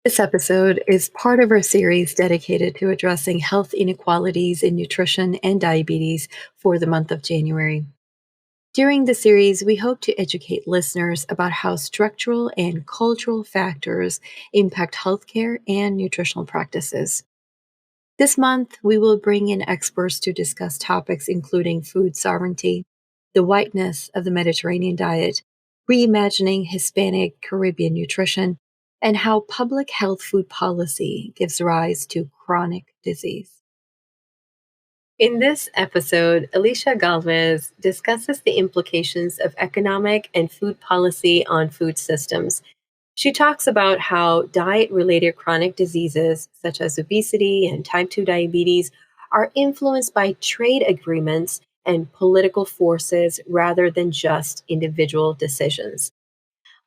This episode is part of our series dedicated to addressing health inequalities in nutrition and diabetes for the month of January. During the series, we hope to educate listeners about how structural and cultural factors impact healthcare and nutritional practices. This month, we will bring in experts to discuss topics including food sovereignty, the whiteness of the Mediterranean diet, reimagining Hispanic Caribbean nutrition, and how public health food policy gives rise to chronic disease. In this episode, Alyshia Gálvez discusses the implications of economic and food policy on food systems. She talks about how diet-related chronic diseases, such as obesity and type 2 diabetes, are influenced by trade agreements and political forces rather than just individual decisions.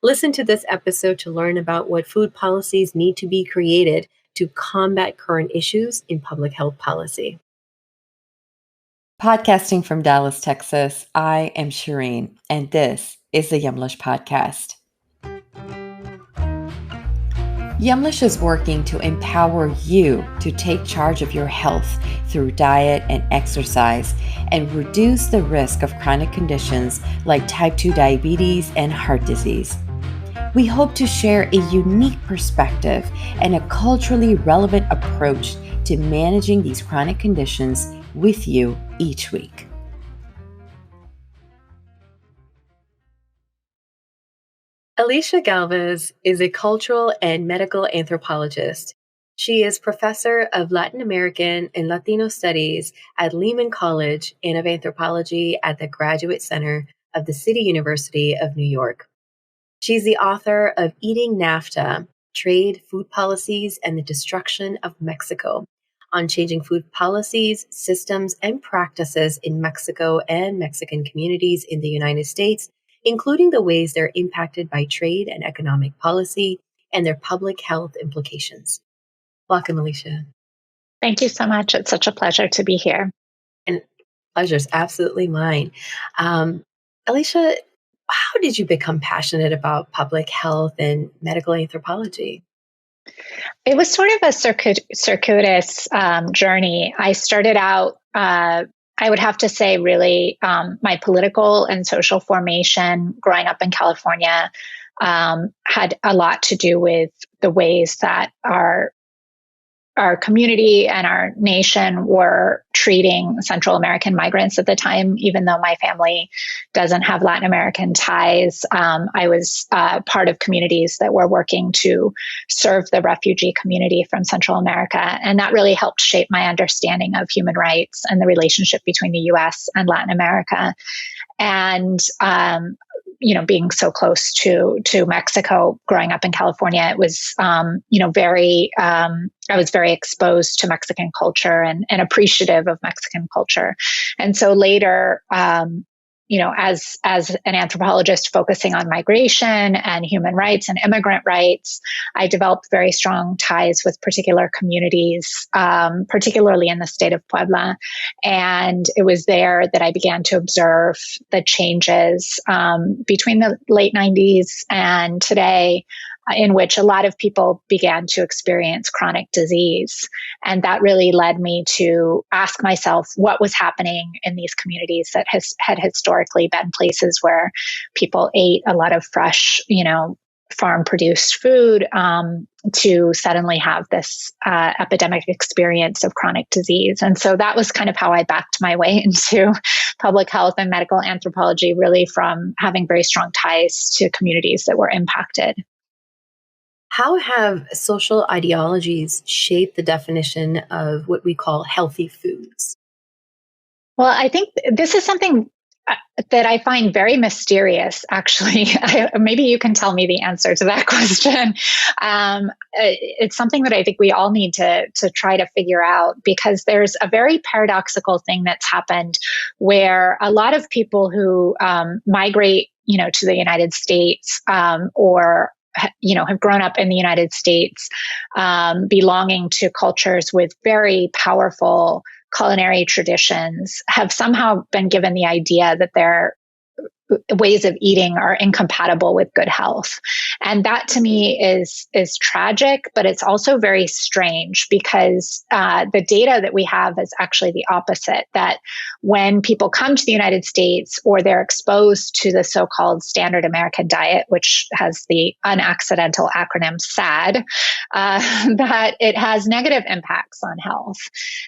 Listen to this episode to learn about what food policies need to be created to combat current issues in public health policy. Podcasting from Dallas, Texas, I am Shireen, and this is the Yumlish podcast. Yumlish is working to empower you to take charge of your health through diet and exercise and reduce the risk of chronic conditions like type 2 diabetes and heart disease. We hope to share a unique perspective and a culturally relevant approach to managing these chronic conditions with you each week. Alyshia Gálvez is a cultural and medical anthropologist. She is professor of Latin American and Latino studies at Lehman College and of anthropology at the Graduate Center of the City University of New York. She's the author of Eating NAFTA, Trade, Food Policies, and the Destruction of Mexico, on changing food policies, systems, and practices in Mexico and Mexican communities in the United States, including the ways they're impacted by trade and economic policy and their public health implications. Welcome, Alyshia. Thank you so much. It's such a pleasure to be here. And pleasure's absolutely mine. Alyshia, how did you become passionate about public health and medical anthropology? It was sort of a circuitous journey. I started out, I would have to say, really, my political and social formation growing up in California had a lot to do with the ways that our community and our nation were treating Central American migrants at the time. Even though my family doesn't have Latin American ties, I was part of communities that were working to serve the refugee community from Central America. And that really helped shape my understanding of human rights and the relationship between the US and Latin America. And being so close to Mexico, growing up in California, it was, I was very exposed to Mexican culture and appreciative of Mexican culture. And so later, as an anthropologist focusing on migration and human rights and immigrant rights, I developed very strong ties with particular communities, particularly in the state of Puebla. And it was there that I began to observe the changes between the late 90s and today, in which a lot of people began to experience chronic disease. And that really led me to ask myself what was happening in these communities that had historically been places where people ate a lot of fresh, farm-produced food, to suddenly have this epidemic experience of chronic disease. And so that was kind of how I backed my way into public health and medical anthropology, really from having very strong ties to communities that were impacted. How have social ideologies shaped the definition of what we call healthy foods? Well, I think this is something that I find very mysterious, actually. Maybe you can tell me the answer to that question. It's something that I think we all need to try to figure out, because there's a very paradoxical thing that's happened where a lot of people who migrate, to the United States or have grown up in the United States, belonging to cultures with very powerful culinary traditions, have somehow been given the idea that they're ways of eating are incompatible with good health. And that to me is tragic, but it's also very strange because the data that we have is actually the opposite, that when people come to the United States or they're exposed to the so-called standard American diet, which has the unaccidental acronym SAD, that it has negative impacts on health.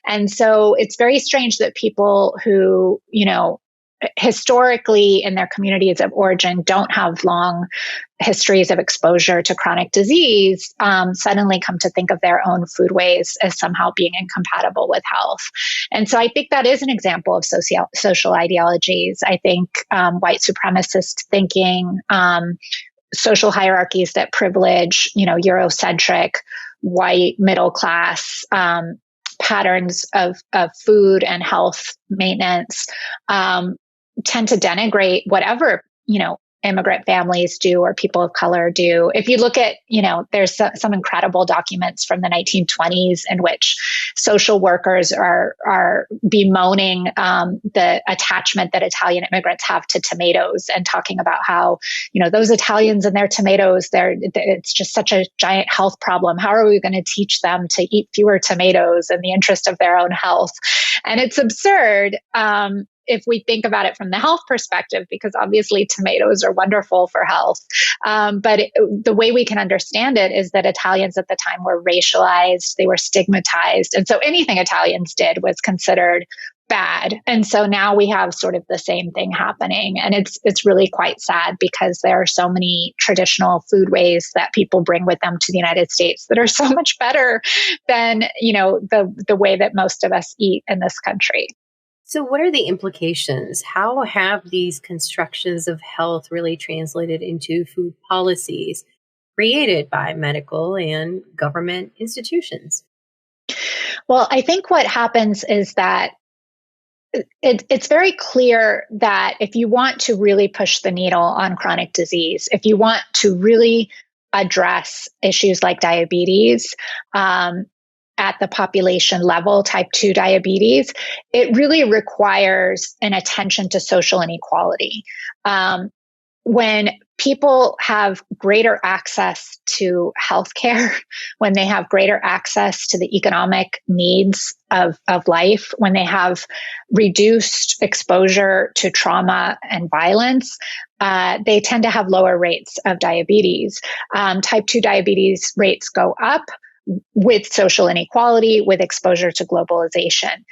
And so it's very strange that people who, historically in their communities of origin don't have long histories of exposure to chronic disease, suddenly come to think of their own foodways as somehow being incompatible with health. And so I think that is an example of social ideologies. I think white supremacist thinking, social hierarchies that privilege, Eurocentric, white, middle class patterns of food and health maintenance tend to denigrate whatever, immigrant families do or people of color do. If you look at, there's some incredible documents from the 1920s in which social workers are bemoaning the attachment that Italian immigrants have to tomatoes and talking about how, those Italians and their tomatoes, it's just such a giant health problem. How are we going to teach them to eat fewer tomatoes in the interest of their own health? And it's absurd. If we think about it from the health perspective, because obviously tomatoes are wonderful for health. But the way we can understand it is that Italians at the time were racialized, they were stigmatized. And so anything Italians did was considered bad. And so now we have sort of the same thing happening. And it's really quite sad because there are so many traditional foodways that people bring with them to the United States that are so much better than, the way that most of us eat in this country. So, what are the implications? How have these constructions of health really translated into food policies created by medical and government institutions? Well, I think what happens is that it's very clear that if you want to really push the needle on chronic disease, if you want to really address issues like diabetes, at the population level, type 2 diabetes, it really requires an attention to social inequality. When people have greater access to healthcare, when they have greater access to the economic needs of life, when they have reduced exposure to trauma and violence, they tend to have lower rates of diabetes. Type 2 diabetes rates go up with social inequality, with exposure to globalization.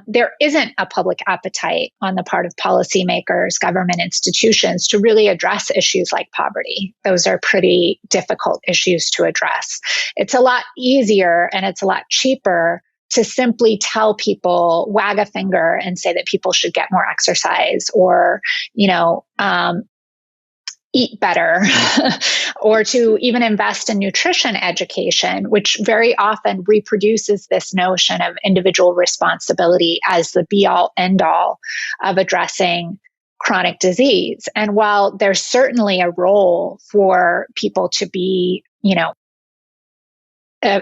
There isn't a public appetite on the part of policymakers, government institutions to really address issues like poverty. Those are pretty difficult issues to address. It's a lot easier and it's a lot cheaper to simply tell people, wag a finger and say that people should get more exercise or, eat better, or to even invest in nutrition education, which very often reproduces this notion of individual responsibility as the be all end all of addressing chronic disease. And while there's certainly a role for people to be,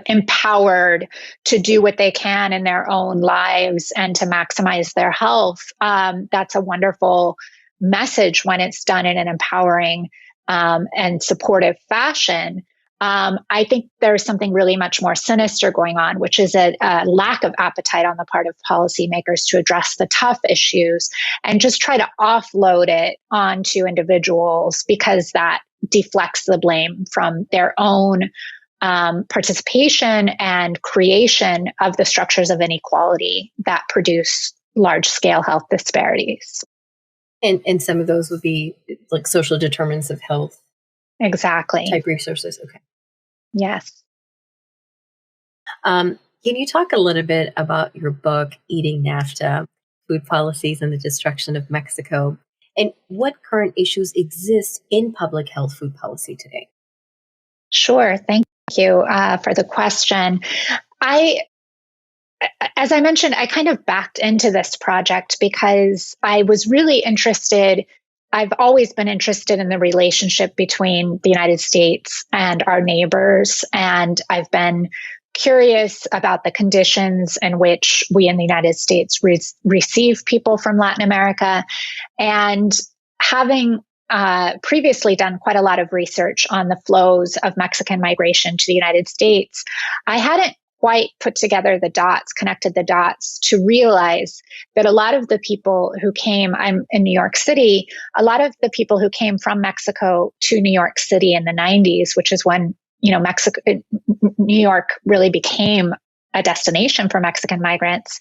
empowered to do what they can in their own lives and to maximize their health, that's a wonderful message when it's done in an empowering and supportive fashion. I think there's something really much more sinister going on, which is a lack of appetite on the part of policymakers to address the tough issues and just try to offload it onto individuals because that deflects the blame from their own participation and creation of the structures of inequality that produce large-scale health disparities. And some of those would be like social determinants of health. Exactly. Type resources. Okay. Yes. Can you talk a little bit about your book, Eating NAFTA, Food Policies and the Destruction of Mexico, and what current issues exist in public health food policy today? Sure. Thank you for the question. As I mentioned, I kind of backed into this project because I was really interested. I've always been interested in the relationship between the United States and our neighbors. And I've been curious about the conditions in which we in the United States receive people from Latin America and having previously done quite a lot of research on the flows of Mexican migration to the United States, I hadn't quite put together the dots, connected the dots to realize that a lot of the people who came, I'm in New York City, a lot of the people who came from Mexico to New York City in the 90s, which is when, New York really became a destination for Mexican migrants,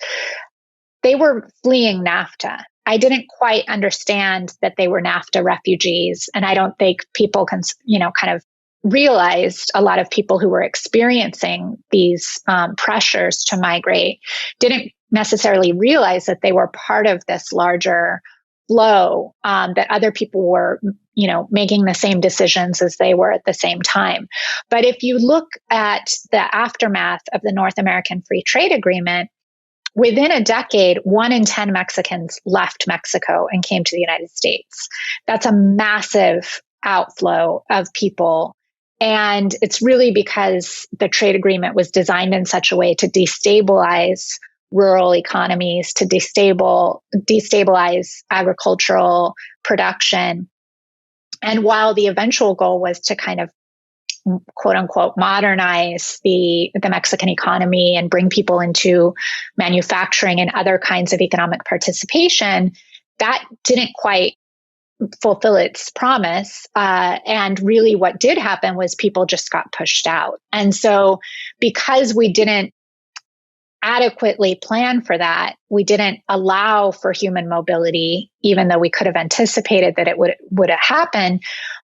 they were fleeing NAFTA. I didn't quite understand that they were NAFTA refugees. And I don't think people can, kind of realized, a lot of people who were experiencing these pressures to migrate didn't necessarily realize that they were part of this larger flow, that other people were, making the same decisions as they were at the same time. But if you look at the aftermath of the North American Free Trade Agreement, within a decade, 1 in 10 Mexicans left Mexico and came to the United States. That's a massive outflow of people. And it's really because the trade agreement was designed in such a way to destabilize rural economies, to destabilize agricultural production. And while the eventual goal was to kind of quote unquote modernize the Mexican economy and bring people into manufacturing and other kinds of economic participation, that didn't quite fulfill its promise. And really what did happen was people just got pushed out. And so because we didn't adequately plan for that, we didn't allow for human mobility, even though we could have anticipated that it would have happened.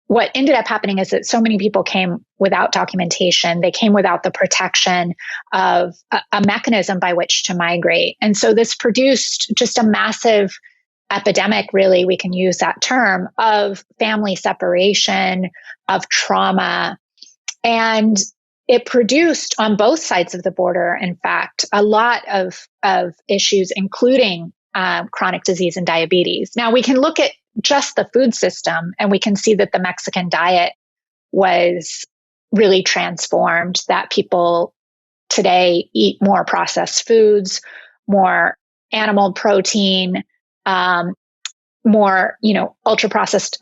What ended up happening is that so many people came without documentation. They came without the protection of a mechanism by which to migrate. And so this produced just a massive epidemic, really, we can use that term, of family separation, of trauma. And it produced on both sides of the border, in fact, a lot of issues, including chronic disease and diabetes. Now, we can look at just the food system, and we can see that the Mexican diet was really transformed, that people today eat more processed foods, more animal protein, more, ultra processed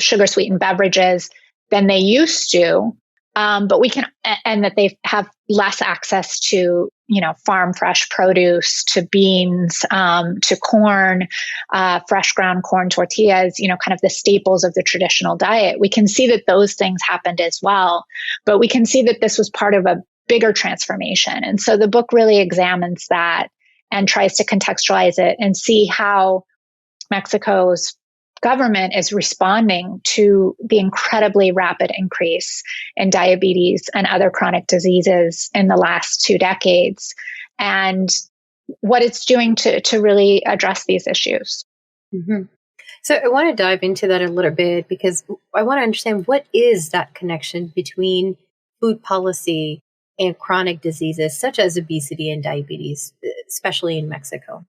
sugar sweetened beverages than they used to. But and that they have less access to, farm fresh produce, to beans, to corn, fresh ground corn tortillas, kind of the staples of the traditional diet. We can see that those things happened as well, but we can see that this was part of a bigger transformation. And so the book really examines that and tries to contextualize it and see how Mexico's government is responding to the incredibly rapid increase in diabetes and other chronic diseases in the last 2 decades, and what it's doing to really address these issues. Mm-hmm. So I want to dive into that a little bit, because I want to understand, what is that connection between food policy and chronic diseases such as obesity and diabetes, especially in Mexico?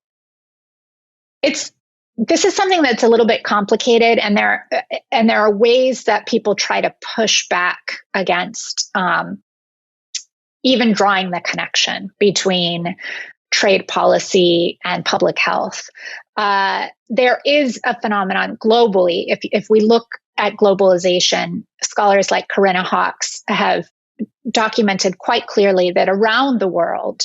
This is something that's a little bit complicated, and there are ways that people try to push back against even drawing the connection between trade policy and public health. There is a phenomenon globally. If we look at globalization, scholars like Corinna Hawkes have documented quite clearly that around the world,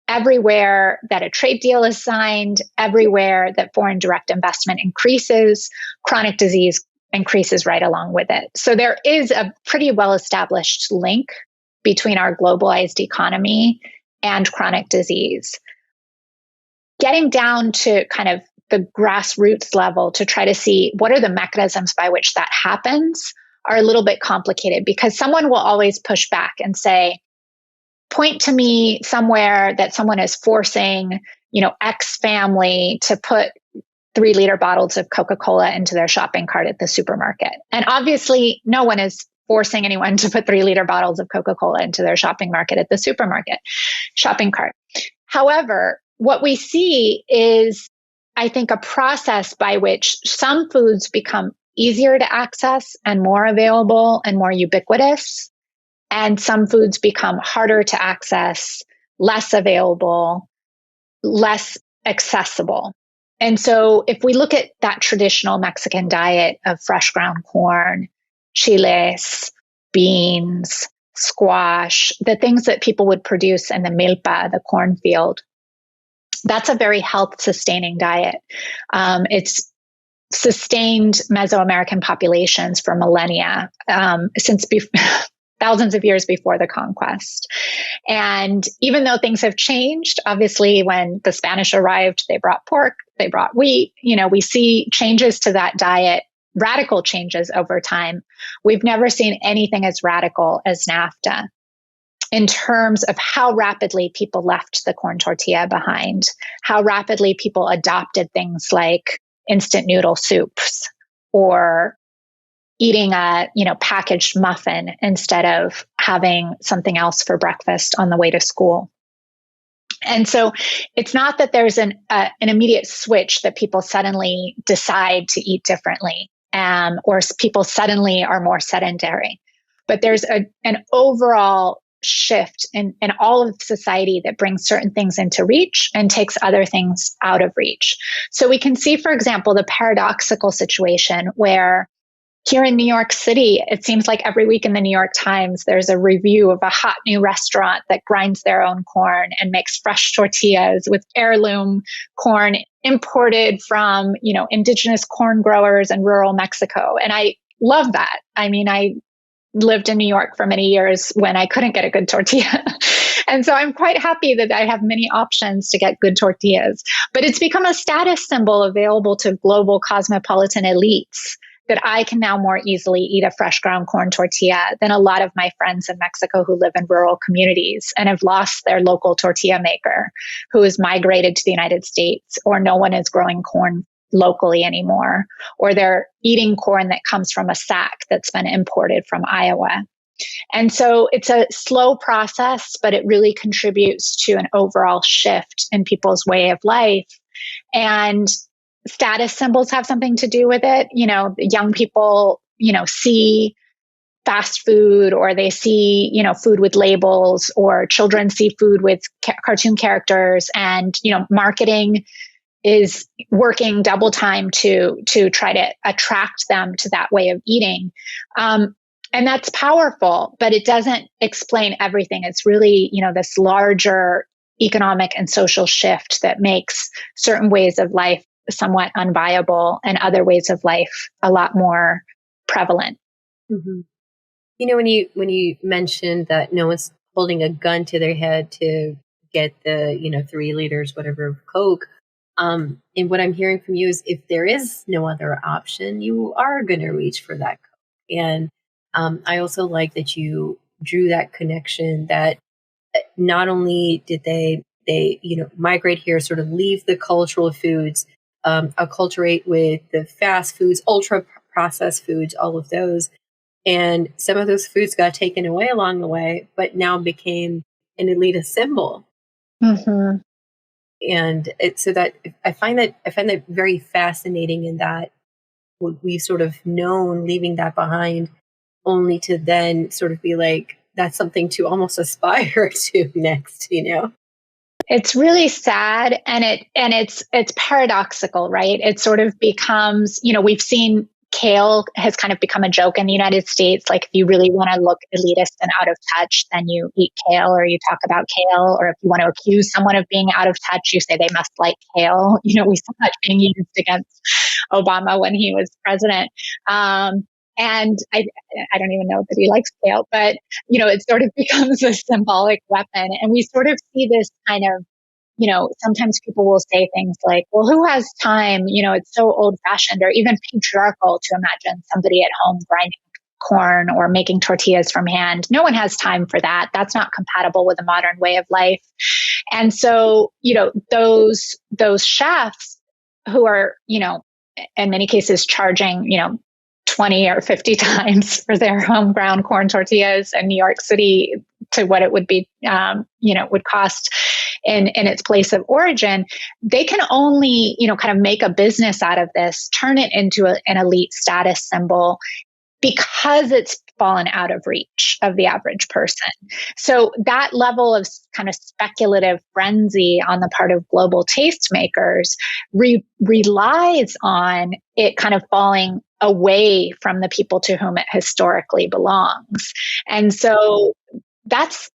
everywhere that a trade deal is signed, everywhere that foreign direct investment increases, chronic disease increases right along with it. So there is a pretty well-established link between our globalized economy and chronic disease. Getting down to kind of the grassroots level to try to see what are the mechanisms by which that happens are a little bit complicated, because someone will always push back and say, point to me somewhere that someone is forcing, X family to put 3-liter bottles of Coca-Cola into their shopping cart at the supermarket. And obviously, no one is forcing anyone to put 3-liter bottles of Coca-Cola into their shopping cart. However, what we see is, I think, a process by which some foods become easier to access and more available and more ubiquitous, and some foods become harder to access, less available, less accessible. And so if we look at that traditional Mexican diet of fresh ground corn, chiles, beans, squash, the things that people would produce in the milpa, the cornfield, that's a very health sustaining diet. It's sustained Mesoamerican populations for millennia, since thousands of years before the conquest. And even though things have changed, obviously, when the Spanish arrived, they brought pork, they brought wheat. We see changes to that diet, radical changes over time. We've never seen anything as radical as NAFTA in terms of how rapidly people left the corn tortilla behind, how rapidly people adopted things like instant noodle soups or eating a packaged muffin instead of having something else for breakfast on the way to school. And so it's not that there's an immediate switch that people suddenly decide to eat differently, or people suddenly are more sedentary, but there's an overall shift in all of society that brings certain things into reach and takes other things out of reach. So we can see, for example, the paradoxical situation where here in New York City, it seems like every week in the New York Times, there's a review of a hot new restaurant that grinds their own corn and makes fresh tortillas with heirloom corn imported from, indigenous corn growers in rural Mexico. And I love that. I mean, I lived in New York for many years when I couldn't get a good tortilla. And so I'm quite happy that I have many options to get good tortillas. But it's become a status symbol available to global cosmopolitan elites that I can now more easily eat a fresh ground corn tortilla than a lot of my friends in Mexico who live in rural communities and have lost their local tortilla maker, who has migrated to the United States, or no one is growing corn locally anymore, or they're eating corn that comes from a sack that's been imported from Iowa. And so it's a slow process, but it really contributes to an overall shift in people's way of life. And status symbols have something to do with it. Young people, see fast food, or they see, food with labels, or children see food with cartoon characters, and, marketing is working double time to try to attract them to that way of eating. And that's powerful, but it doesn't explain everything. It's really, this larger economic and social shift that makes certain ways of life somewhat unviable and other ways of life a lot more prevalent. Mm-hmm. When you mentioned that no one's holding a gun to their head to get the 3 liters whatever of Coke, and what I'm hearing from you is if there is no other option, you are going to reach for that Coke. And I also like that you drew that connection that not only did they migrate here, sort of leave the cultural foods, acculturate with the fast foods, ultra processed foods, all of those. And some of those foods got taken away along the way, but now became an elitist symbol. Mm-hmm. And I find that very fascinating, in that what we've sort of known, leaving that behind, only to then sort of be like, that's something to almost aspire to next, It's really sad, and it's paradoxical, right? It sort of becomes, we've seen kale has kind of become a joke in the United States. Like, if you really want to look elitist and out of touch, then you eat kale or you talk about kale. Or if you want to accuse someone of being out of touch, you say they must like kale. We saw that being used against Obama when he was president. And I don't even know that he likes kale, but, it sort of becomes a symbolic weapon. And we sort of see this kind of, sometimes people will say things like, well, who has time? It's so old fashioned or even patriarchal to imagine somebody at home grinding corn or making tortillas from hand. No one has time for that. That's not compatible with a modern way of life. And so, those chefs who are, in many cases charging, 20 or 50 times for their home ground corn tortillas in New York City to what it would be, would cost in its place of origin, they can only, kind of make a business out of this, turn it into an elite status symbol, because it's fallen out of reach of the average person. So that level of kind of speculative frenzy on the part of global tastemakers relies on it kind of falling away from the people to whom it historically belongs. And so that's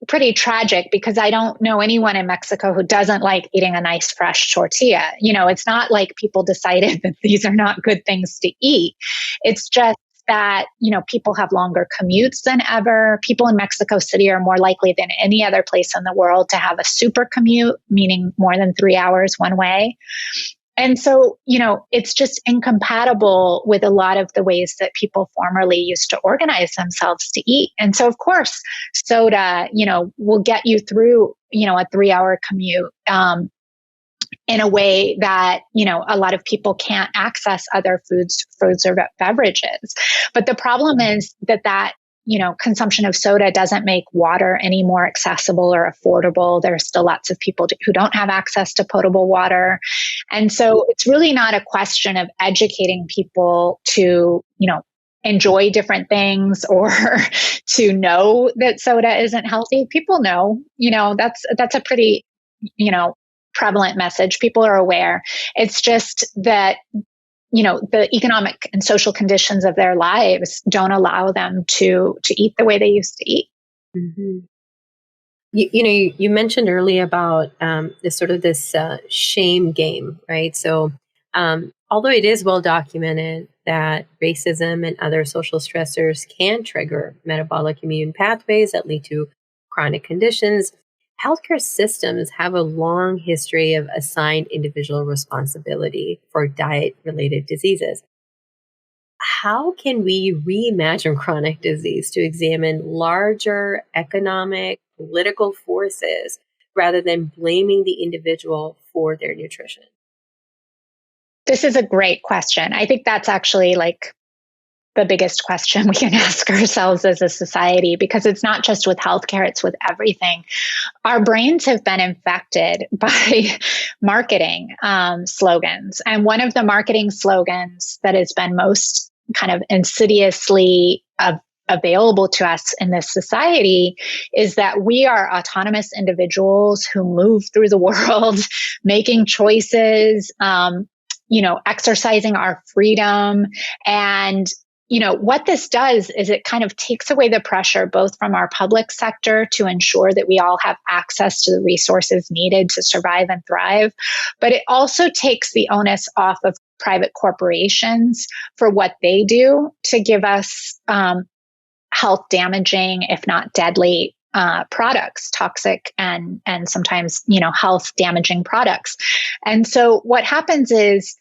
pretty tragic, because I don't know anyone in Mexico who doesn't like eating a nice fresh tortilla. It's not like people decided that these are not good things to eat. It's just that, people have longer commutes than ever. People in Mexico City are more likely than any other place in the world to have a super commute, meaning more than 3 hours one way. And so, it's just incompatible with a lot of the ways that people formerly used to organize themselves to eat. And so, of course, soda, will get you through, a 3-hour commute in a way that, a lot of people can't access other foods or beverages. But the problem is that consumption of soda doesn't make water any more accessible or affordable. There are still lots of people who don't have access to potable water. And so it's really not a question of educating people to, enjoy different things or to know that soda isn't healthy. People know, that's a pretty, prevalent message. People are aware. It's just that the economic and social conditions of their lives don't allow them to eat the way they used to eat. Mm-hmm. You mentioned earlier about this shame game, right? So although it is well documented that racism and other social stressors can trigger metabolic immune pathways that lead to chronic conditions, healthcare systems have a long history of assigned individual responsibility for diet-related diseases. How can we reimagine chronic disease to examine larger economic, political forces rather than blaming the individual for their nutrition? This is a great question. I think that's actually the biggest question we can ask ourselves as a society, because it's not just with healthcare, it's with everything. Our brains have been infected by marketing slogans. And one of the marketing slogans that has been most kind of insidiously available to us in this society is that we are autonomous individuals who move through the world, making choices, exercising our freedom. And what this does is it kind of takes away the pressure both from our public sector to ensure that we all have access to the resources needed to survive and thrive. But it also takes the onus off of private corporations for what they do to give us health damaging, if not deadly, products, toxic and sometimes, health damaging products. And so what happens is,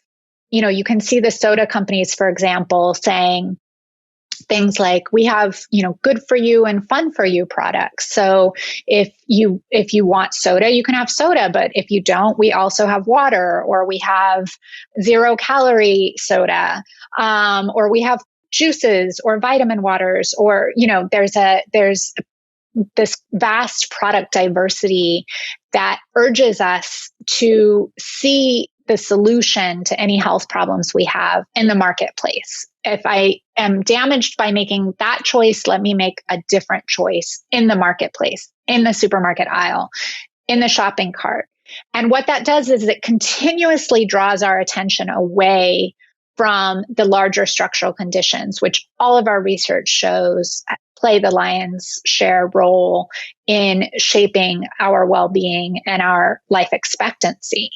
you can see the soda companies, for example, saying things like, we have, good for you and fun for you products. So if you want soda, you can have soda, but if you don't, we also have water, or we have 0-calorie soda, or we have juices or vitamin waters, or, there's this vast product diversity that urges us to see the solution to any health problems we have in the marketplace. If I am damaged by making that choice, let me make a different choice in the marketplace, in the supermarket aisle, in the shopping cart. And what that does is it continuously draws our attention away from the larger structural conditions, which all of our research shows play the lion's share role in shaping our well-being and our life expectancy.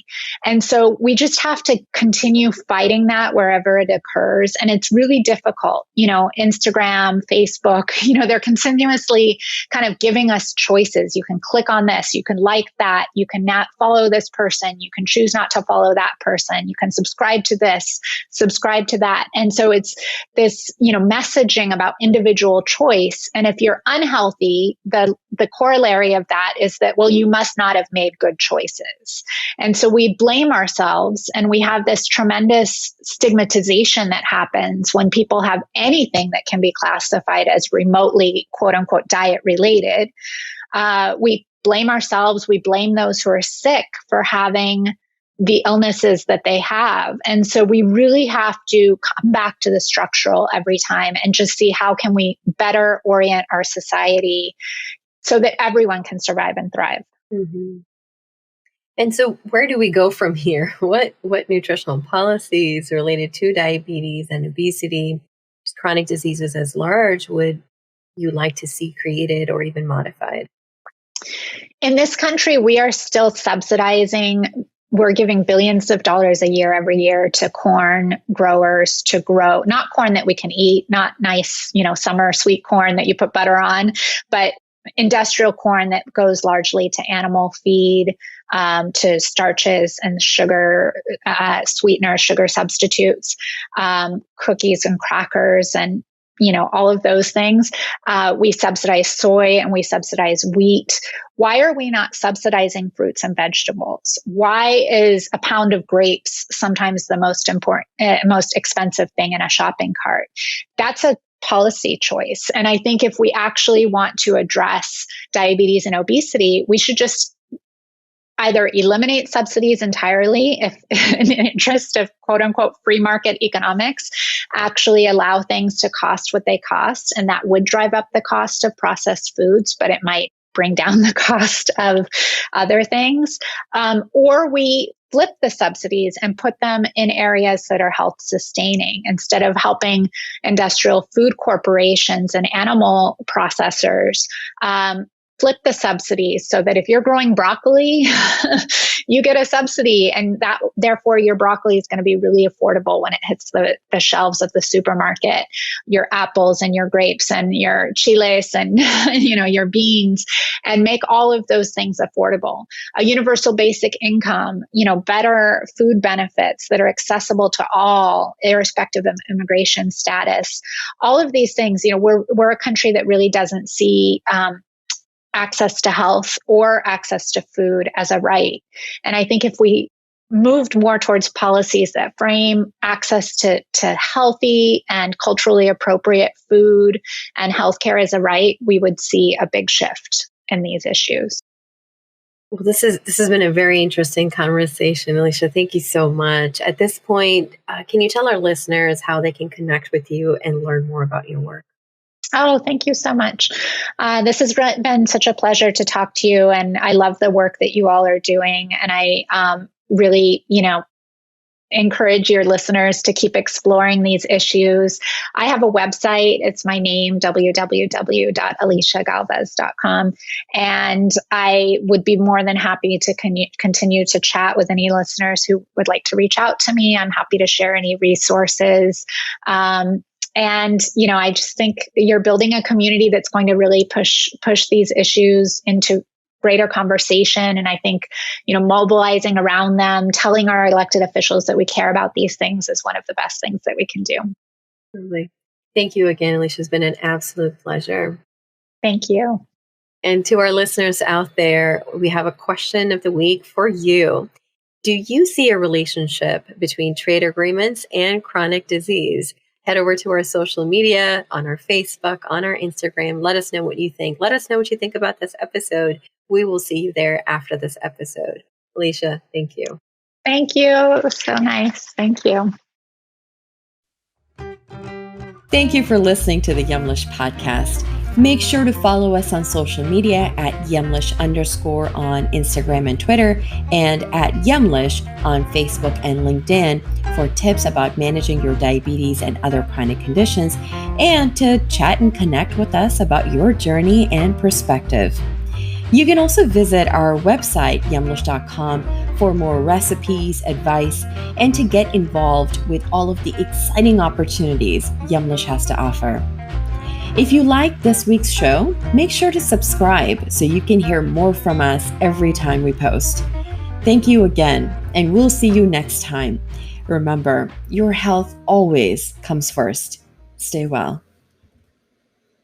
And so we just have to continue fighting that wherever it occurs. And it's really difficult. Instagram, Facebook, they're continuously kind of giving us choices. You can click on this, you can like that, you can not follow this person, you can choose not to follow that person, you can subscribe to this, subscribe to that. And so it's this, messaging about individual choice. And if you're unhealthy, the corollary of that is that, well, you must not have made good choices. And so we blame ourselves, and we have this tremendous stigmatization that happens when people have anything that can be classified as remotely, quote unquote, diet related. We blame ourselves. We blame those who are sick for having the illnesses that they have. And so we really have to come back to the structural every time and just see how can we better orient our society so that everyone can survive and thrive. Mm-hmm. And so where do we go from here? What nutritional policies related to diabetes and obesity, chronic diseases as large, would you like to see created or even modified? In this country, we are still subsidizing. We're giving billions of dollars a year every year to corn growers to grow, not corn that we can eat, not nice, summer sweet corn that you put butter on, but industrial corn that goes largely to animal feed, to starches and sugar, sweeteners, sugar substitutes, cookies and crackers, and all of those things. We subsidize soy and we subsidize wheat. Why are we not subsidizing fruits and vegetables? Why is a pound of grapes sometimes the most expensive thing in a shopping cart? That's a policy choice. And I think if we actually want to address diabetes and obesity, we should just either eliminate subsidies entirely, if in the interest of quote unquote free market economics, actually allow things to cost what they cost. And that would drive up the cost of processed foods, but it might bring down the cost of other things. Or we flip the subsidies and put them in areas that are health sustaining instead of helping industrial food corporations and animal processors. Flip the subsidies so that if you're growing broccoli, you get a subsidy, and that therefore your broccoli is going to be really affordable when it hits the shelves of the supermarket. Your apples and your grapes and your chiles and your beans, and make all of those things affordable. A universal basic income, better food benefits that are accessible to all, irrespective of immigration status. All of these things, we're a country that really doesn't see access to health or access to food as a right. And I think if we moved more towards policies that frame access to healthy and culturally appropriate food and healthcare as a right, we would see a big shift in these issues. Well, this has been a very interesting conversation, Alyshia. Thank you so much. At this point, can you tell our listeners how they can connect with you and learn more about your work? Oh, thank you so much. This has been such a pleasure to talk to you, and I love the work that you all are doing. And I really, encourage your listeners to keep exploring these issues. I have a website. It's my name, www.alyshiagálvez.com. And I would be more than happy to continue to chat with any listeners who would like to reach out to me. I'm happy to share any resources. And, I just think you're building a community that's going to really push these issues into greater conversation. And I think, mobilizing around them, telling our elected officials that we care about these things is one of the best things that we can do. Absolutely. Thank you again, Alyshia. It's been an absolute pleasure. Thank you. And to our listeners out there, we have a question of the week for you. Do you see a relationship between trade agreements and chronic disease? Head over to our social media, on our Facebook, on our Instagram. Let us know what you think. Let us know what you think about this episode. We will see you there after this episode. Alyshia, thank you. Thank you. It was so nice. Thank you. Thank you for listening to the Yumlish podcast. Make sure to follow us on social media at Yumlish_ on Instagram and Twitter, and at Yumlish on Facebook and LinkedIn for tips about managing your diabetes and other chronic conditions, and to chat and connect with us about your journey and perspective. You can also visit our website, yumlish.com, for more recipes, advice, and to get involved with all of the exciting opportunities Yumlish has to offer. If you like this week's show, make sure to subscribe so you can hear more from us every time we post. Thank you again, and we'll see you next time. Remember, your health always comes first. Stay well.